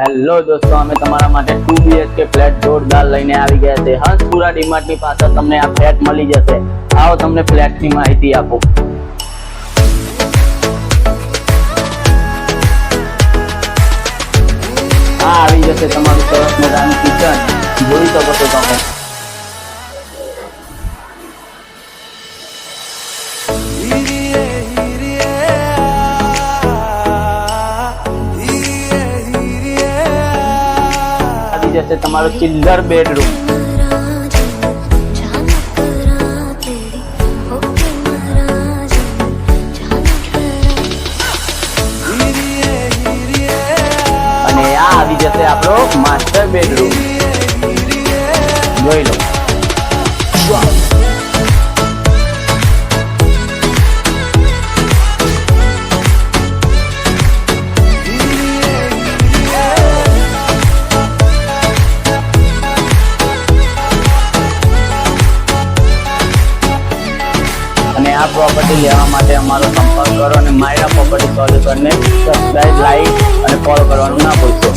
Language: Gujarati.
હેલો દોસ્તો, અમે તમારા માટે 2 BHK ફ્લેટ જોરદાર લઈને આવી ગયા છે. હંસપુરા ડીમાર્ટ ની પાછળ તમને આ ફ્લેટ મળી જશે. આવો તમને ફ્લેટ ની માહિતી આપો. આ આવી જશે તમારું સરસ મજાનું કિચન. જોઈ શકો છો તમે. जैसे तुम्हारो चिल्लर बेडरूम. અને આ આવી જશે આપણો માસ્ટર બેડરૂમ. જોઈ લો. અને આ પ્રોપર્ટી લેવા માટે અમારો સંપર્ક કરો અને માયરા પ્રોપર્ટી સોલ્યુશનને સબસ્ક્રાઇબ, લાઈક અને ફોલો કરવાનું ના ભૂલશો.